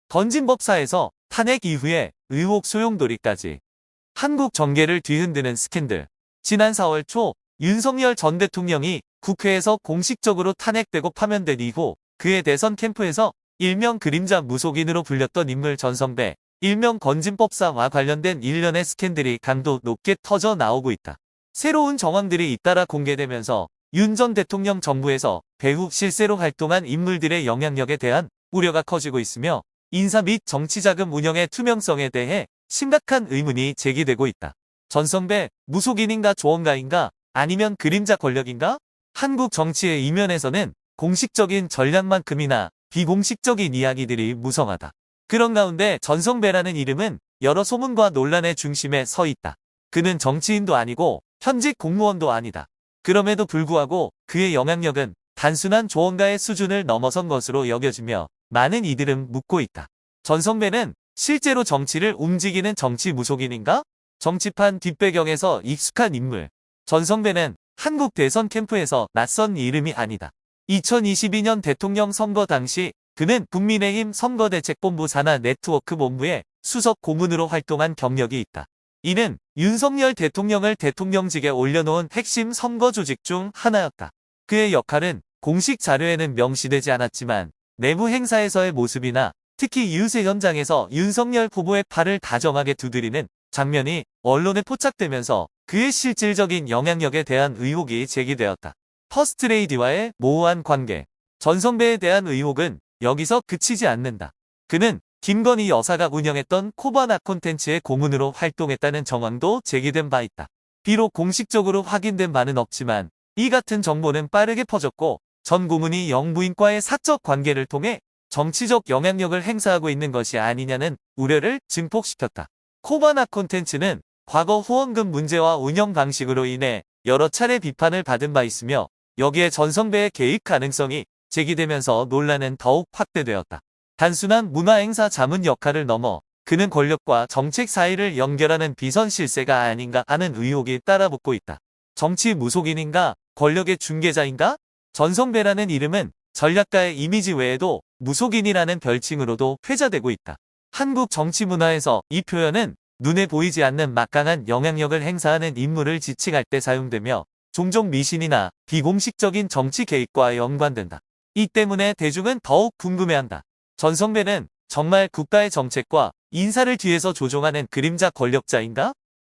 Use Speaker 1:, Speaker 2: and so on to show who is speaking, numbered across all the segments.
Speaker 1: 건진법사에서 탄핵 이후에 의혹 소용돌이까지 한국 정계를 뒤흔드는 스캔들. 지난 4월 초 윤석열 전 대통령이 국회에서 공식적으로 탄핵되고 파면된 이후 그의 대선 캠프에서 일명 그림자 무속인으로 불렸던 인물 전성배, 일명 건진법사와 관련된 일련의 스캔들이 강도 높게 터져 나오고 있다. 새로운 정황들이 잇따라 공개되면서 윤 전 대통령 정부에서 배후 실세로 활동한 인물들의 영향력에 대한 우려가 커지고 있으며 인사 및 정치자금 운영의 투명성에 대해 심각한 의문이 제기되고 있다. 전성배, 무속인인가 조언가인가 아니면 그림자 권력인가? 한국 정치의 이면에서는 공식적인 전략만큼이나 비공식적인 이야기들이 무성하다. 그런 가운데 전성배라는 이름은 여러 소문과 논란의 중심에 서 있다. 그는 정치인도 아니고 현직 공무원도 아니다. 그럼에도 불구하고 그의 영향력은 단순한 조언가의 수준을 넘어선 것으로 여겨지며 많은 이들은 묻고 있다. 전성배는 실제로 정치를 움직이는 정치 무속인인가? 정치판 뒷배경에서 익숙한 인물. 전성배는 한국 대선 캠프에서 낯선 이름이 아니다. 2022년 대통령 선거 당시 그는 국민의힘 선거대책본부 산하 네트워크 본부의 수석 고문으로 활동한 경력이 있다. 이는 윤석열 대통령을 대통령직에 올려놓은 핵심 선거 조직 중 하나였다. 그의 역할은 공식 자료에는 명시되지 않았지만 내부 행사에서의 모습이나 특히 유세 현장에서 윤석열 후보의 팔을 다정하게 두드리는 장면이 언론에 포착되면서 그의 실질적인 영향력에 대한 의혹이 제기되었다. 퍼스트레이디와의 모호한 관계. 전성배에 대한 의혹은 여기서 그치지 않는다. 그는 김건희 여사가 운영했던 코바나 콘텐츠의 고문으로 활동했다는 정황도 제기된 바 있다. 비록 공식적으로 확인된 바는 없지만 이 같은 정보는 빠르게 퍼졌고 전 고문이 영부인과의 사적 관계를 통해 정치적 영향력을 행사하고 있는 것이 아니냐는 우려를 증폭시켰다. 코바나 콘텐츠는 과거 후원금 문제와 운영 방식으로 인해 여러 차례 비판을 받은 바 있으며 여기에 전성배의 개입 가능성이 제기되면서 논란은 더욱 확대되었다. 단순한 문화행사 자문 역할을 넘어 그는 권력과 정책 사이를 연결하는 비선 실세가 아닌가 하는 의혹이 따라붙고 있다. 정치 무속인인가? 권력의 중개자인가? 전성배라는 이름은 전략가의 이미지 외에도 무속인이라는 별칭으로도 회자되고 있다. 한국 정치 문화에서 이 표현은 눈에 보이지 않는 막강한 영향력을 행사하는 인물을 지칭할 때 사용되며 종종 미신이나 비공식적인 정치 개입과 연관된다. 이 때문에 대중은 더욱 궁금해한다. 전성배는 정말 국가의 정책과 인사를 뒤에서 조종하는 그림자 권력자인가?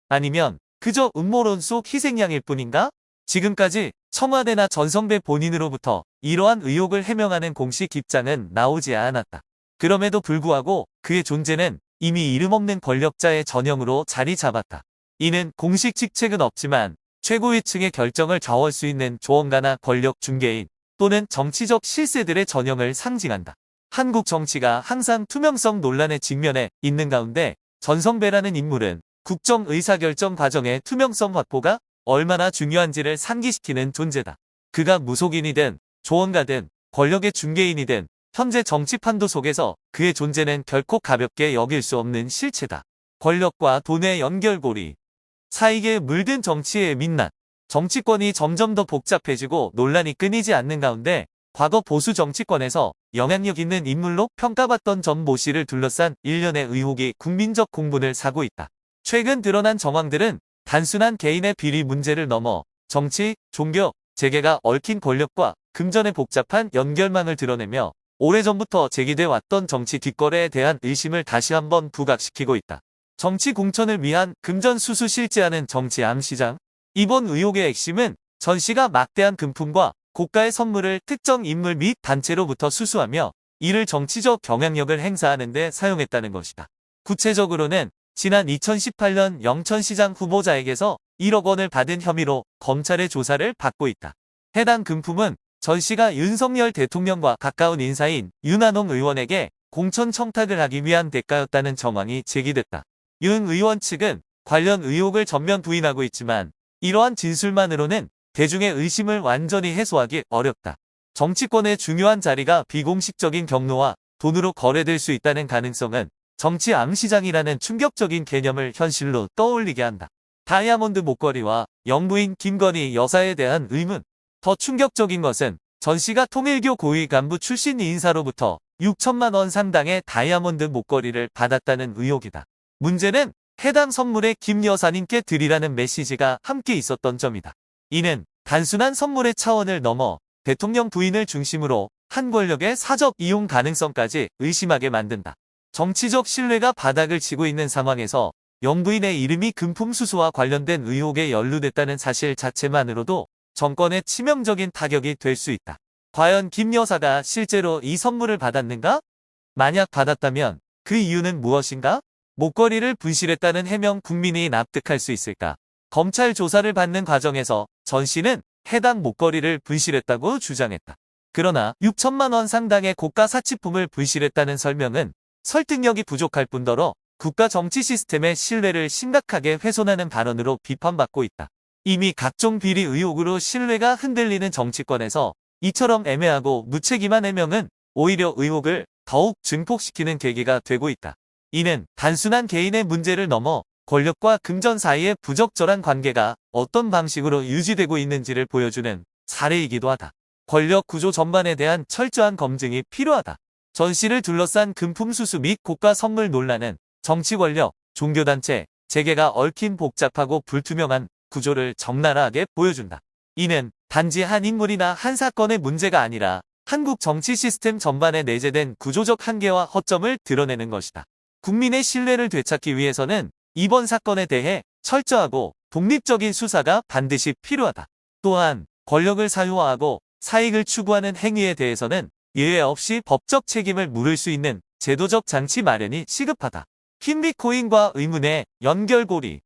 Speaker 1: 아니면 그저 음모론 속 희생양일 뿐인가? 지금까지 청와대나 전성배 본인으로부터 이러한 의혹을 해명하는 공식 입장은 나오지 않았다. 그럼에도 불구하고 그의 존재는 이미 이름 없는 권력자의 전형으로 자리 잡았다. 이는 공식 직책은 없지만 최고위층의 결정을 좌우할 수 있는 조언가나 권력 중개인 또는 정치적 실세들의 전형을 상징한다. 한국 정치가 항상 투명성 논란에 직면해 있는 가운데 전성배라는 인물은 국정 의사결정 과정의 투명성 확보가 얼마나 중요한지를 상기시키는 존재다. 그가 무속인이든 조언가든 권력의 중개인이든 현재 정치판도 속에서 그의 존재는 결코 가볍게 여길 수 없는 실체다. 권력과 돈의 연결고리. 사익에 물든 정치의 민낯. 정치권이 점점 더 복잡해지고 논란이 끊이지 않는 가운데 과거 보수 정치권에서 영향력 있는 인물로 평가받던 전 모 씨를 둘러싼 일련의 의혹이 국민적 공분을 사고 있다. 최근 드러난 정황들은 단순한 개인의 비리 문제를 넘어 정치, 종교, 재계가 얽힌 권력과 금전의 복잡한 연결망을 드러내며 오래전부터 제기돼 왔던 정치 뒷거래에 대한 의심을 다시 한번 부각시키고 있다. 정치 공천을 위한 금전 수수 실제하는 정치 암시장. 이번 의혹의 핵심은 전 씨가 막대한 금품과 고가의 선물을 특정 인물 및 단체로부터 수수하며 이를 정치적 영향력을 행사하는 데 사용했다는 것이다. 구체적으로는 지난 2018년 영천시장 후보자에게서 1억 원을 받은 혐의로 검찰의 조사를 받고 있다. 해당 금품은 전 씨가 윤석열 대통령과 가까운 인사인 윤한홍 의원에게 공천 청탁을 하기 위한 대가였다는 정황이 제기됐다. 윤 의원 측은 관련 의혹을 전면 부인하고 있지만 이러한 진술만으로는 대중의 의심을 완전히 해소하기 어렵다. 정치권의 중요한 자리가 비공식적인 경로와 돈으로 거래될 수 있다는 가능성은 정치 암시장이라는 충격적인 개념을 현실로 떠올리게 한다. 다이아몬드 목걸이와 영부인 김건희 여사에 대한 의문. 더 충격적인 것은 전 씨가 통일교 고위 간부 출신 인사로부터 6천만 원 상당의 다이아몬드 목걸이를 받았다는 의혹이다. 문제는 해당 선물에 김 여사님께 드리라는 메시지가 함께 있었던 점이다. 이는 단순한 선물의 차원을 넘어 대통령 부인을 중심으로 한 권력의 사적 이용 가능성까지 의심하게 만든다. 정치적 신뢰가 바닥을 치고 있는 상황에서 영부인의 이름이 금품 수수와 관련된 의혹에 연루됐다는 사실 자체만으로도 정권에 치명적인 타격이 될 수 있다. 과연 김 여사가 실제로 이 선물을 받았는가? 만약 받았다면 그 이유는 무엇인가? 목걸이를 분실했다는 해명 국민이 납득할 수 있을까? 검찰 조사를 받는 과정에서 전 씨는 해당 목걸이를 분실했다고 주장했다. 그러나 6천만 원 상당의 고가 사치품을 분실했다는 설명은 설득력이 부족할 뿐더러 국가 정치 시스템의 신뢰를 심각하게 훼손하는 발언으로 비판받고 있다. 이미 각종 비리 의혹으로 신뢰가 흔들리는 정치권에서 이처럼 애매하고 무책임한 해명은 오히려 의혹을 더욱 증폭시키는 계기가 되고 있다. 이는 단순한 개인의 문제를 넘어 권력과 금전 사이의 부적절한 관계가 어떤 방식으로 유지되고 있는지를 보여주는 사례이기도 하다. 권력 구조 전반에 대한 철저한 검증이 필요하다. 전 씨를 둘러싼 금품 수수 및 고가 선물 논란은 정치 권력, 종교단체, 재계가 얽힌 복잡하고 불투명한 구조를 적나라하게 보여준다. 이는 단지 한 인물이나 한 사건의 문제가 아니라 한국 정치 시스템 전반에 내재된 구조적 한계와 허점을 드러내는 것이다. 국민의 신뢰를 되찾기 위해서는 이번 사건에 대해 철저하고 독립적인 수사가 반드시 필요하다. 또한 권력을 사유화하고 사익을 추구하는 행위에 대해서는 예외 없이 법적 책임을 물을 수 있는 제도적 장치 마련이 시급하다. 킴비코인과 의문의 연결고리,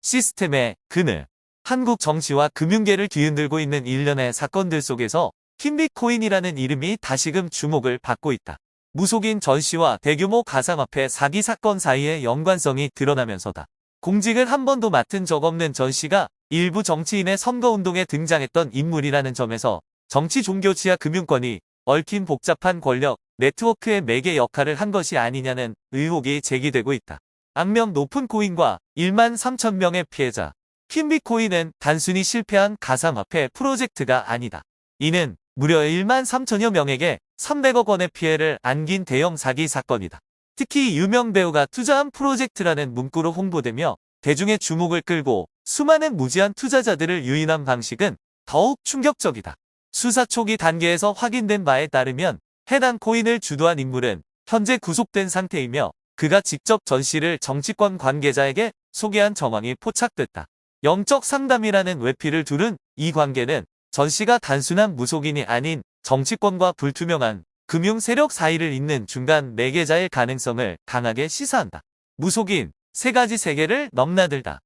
Speaker 1: 시스템의 그늘. 한국 정치와 금융계를 뒤흔들고 있는 일련의 사건들 속에서 킴비코인이라는 이름이 다시금 주목을 받고 있다. 무속인 전 씨와 대규모 가상화폐 사기 사건 사이의 연관성이 드러나면서다. 공직을 한 번도 맡은 적 없는 전 씨가 일부 정치인의 선거운동에 등장했던 인물이라는 점에서 정치 종교 지하 금융권이 얽힌 복잡한 권력, 네트워크의 매개 역할을 한 것이 아니냐는 의혹이 제기되고 있다. 악명 높은 코인과 1만 3천 명의 피해자. 킴비코인은 단순히 실패한 가상화폐 프로젝트가 아니다. 이는 무려 1만 3천여 명에게 300억 원의 피해를 안긴 대형 사기 사건이다. 특히 유명 배우가 투자한 프로젝트라는 문구로 홍보되며 대중의 주목을 끌고 수많은 무지한 투자자들을 유인한 방식은 더욱 충격적이다. 수사 초기 단계에서 확인된 바에 따르면 해당 코인을 주도한 인물은 현재 구속된 상태이며 그가 직접 전 씨를 정치권 관계자에게 소개한 정황이 포착됐다. 영적 상담이라는 외피를 두른 이 관계는 전 씨가 단순한 무속인이 아닌 정치권과 불투명한 금융 세력 사이를 잇는 중간 매개자의 가능성을 강하게 시사한다. 무속인, 세 가지 세계를 넘나들다.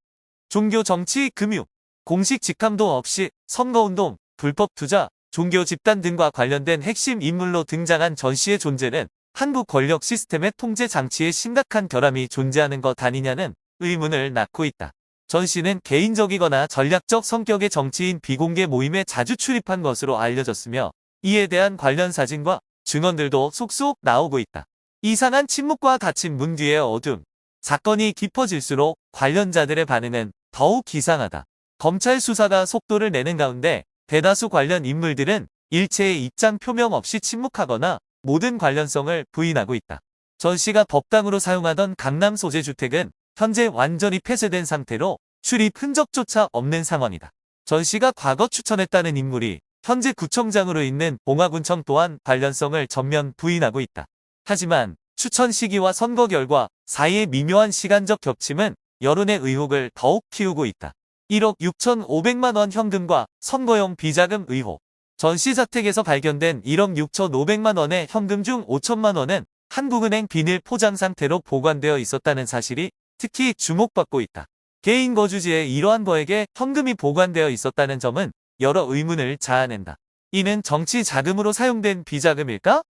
Speaker 1: 종교, 정치, 금융, 공식 직함도 없이 선거운동, 불법 투자, 종교 집단 등과 관련된 핵심 인물로 등장한 전 씨의 존재는 한국 권력 시스템의 통제 장치에 심각한 결함이 존재하는 것 아니냐는 의문을 낳고 있다. 전 씨는 개인적이거나 전략적 성격의 정치인 비공개 모임에 자주 출입한 것으로 알려졌으며 이에 대한 관련 사진과 증언들도 속속 나오고 있다. 이상한 침묵과 닫힌 문 뒤의 어둠. 사건이 깊어질수록 관련자들의 반응은 더욱 기상하다. 검찰 수사가 속도를 내는 가운데 대다수 관련 인물들은 일체의 입장 표명 없이 침묵하거나 모든 관련성을 부인하고 있다. 전 씨가 법당으로 사용하던 강남 소재 주택은 현재 완전히 폐쇄된 상태로 출입 흔적조차 없는 상황이다. 전 씨가 과거 추천했다는 인물이 현재 구청장으로 있는 봉화군청 또한 관련성을 전면 부인하고 있다. 하지만 추천 시기와 선거 결과 사이의 미묘한 시간적 겹침은 여론의 의혹을 더욱 키우고 있다. 1억 6,500만 원 현금과 선거용 비자금 의혹. 전 씨 자택에서 발견된 1억 6,500만 원의 현금 중 5천만 원은 한국은행 비닐 포장 상태로 보관되어 있었다는 사실이 특히 주목받고 있다. 개인 거주지에 이러한 거액의 현금이 보관되어 있었다는 점은 여러 의문을 자아낸다. 이는 정치 자금으로 사용된 비자금일까?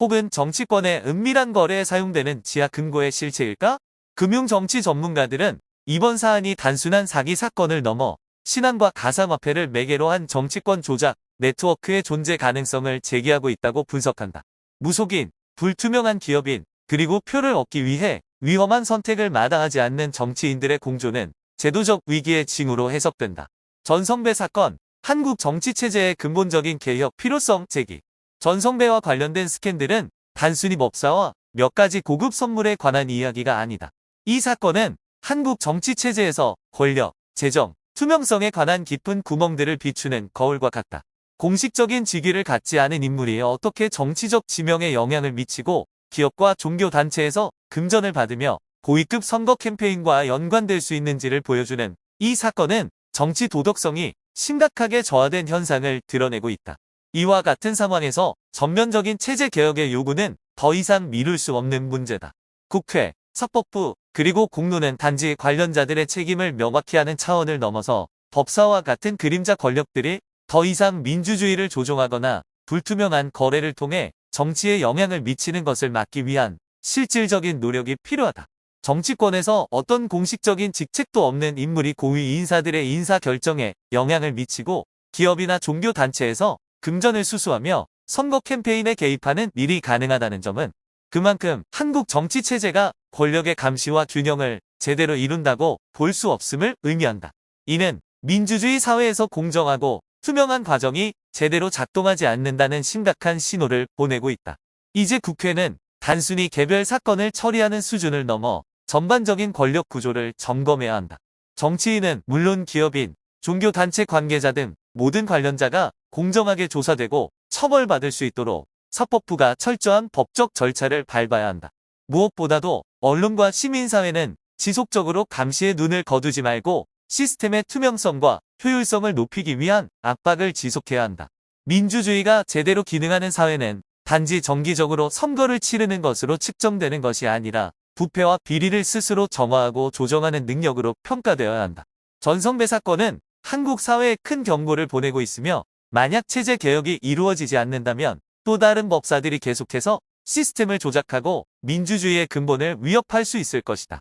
Speaker 1: 혹은 정치권의 은밀한 거래에 사용되는 지하 금고의 실체일까? 금융정치 전문가들은 이번 사안이 단순한 사기 사건을 넘어 신앙과 가상화폐를 매개로 한 정치권 조작 네트워크의 존재 가능성을 제기하고 있다고 분석한다. 무속인, 불투명한 기업인, 그리고 표를 얻기 위해 위험한 선택을 마다하지 않는 정치인들의 공조는 제도적 위기의 징후로 해석된다. 전성배 사건, 한국 정치체제의 근본적인 개혁 필요성 제기. 전성배와 관련된 스캔들은 단순히 법사와 몇 가지 고급 선물에 관한 이야기가 아니다. 이 사건은 한국 정치 체제에서 권력, 재정, 투명성에 관한 깊은 구멍들을 비추는 거울과 같다. 공식적인 직위를 갖지 않은 인물이 어떻게 정치적 지명에 영향을 미치고 기업과 종교 단체에서 금전을 받으며 고위급 선거 캠페인과 연관될 수 있는지를 보여주는 이 사건은 정치 도덕성이 심각하게 저하된 현상을 드러내고 있다. 이와 같은 상황에서 전면적인 체제 개혁의 요구는 더 이상 미룰 수 없는 문제다. 국회, 사법부, 그리고 공론은 단지 관련자들의 책임을 명확히 하는 차원을 넘어서 법사와 같은 그림자 권력들이 더 이상 민주주의를 조종하거나 불투명한 거래를 통해 정치에 영향을 미치는 것을 막기 위한 실질적인 노력이 필요하다. 정치권에서 어떤 공식적인 직책도 없는 인물이 고위 인사들의 인사 결정에 영향을 미치고 기업이나 종교 단체에서 금전을 수수하며 선거 캠페인에 개입하는 일이 가능하다는 점은 그만큼 한국 정치 체제가 권력의 감시와 균형을 제대로 이룬다고 볼 수 없음을 의미한다. 이는 민주주의 사회에서 공정하고 투명한 과정이 제대로 작동하지 않는다는 심각한 신호를 보내고 있다. 이제 국회는 단순히 개별 사건을 처리하는 수준을 넘어 전반적인 권력 구조를 점검해야 한다. 정치인은 물론 기업인, 종교단체 관계자 등 모든 관련자가 공정하게 조사되고 처벌받을 수 있도록 사법부가 철저한 법적 절차를 밟아야 한다. 무엇보다도 언론과 시민사회는 지속적으로 감시에 눈을 거두지 말고 시스템의 투명성과 효율성을 높이기 위한 압박을 지속해야 한다. 민주주의가 제대로 기능하는 사회는 단지 정기적으로 선거를 치르는 것으로 측정되는 것이 아니라 부패와 비리를 스스로 정화하고 조정하는 능력으로 평가되어야 한다. 전성배 사건은 한국 사회에 큰 경고를 보내고 있으며 만약 체제 개혁이 이루어지지 않는다면 또 다른 법사들이 계속해서 시스템을 조작하고 민주주의의 근본을 위협할 수 있을 것이다.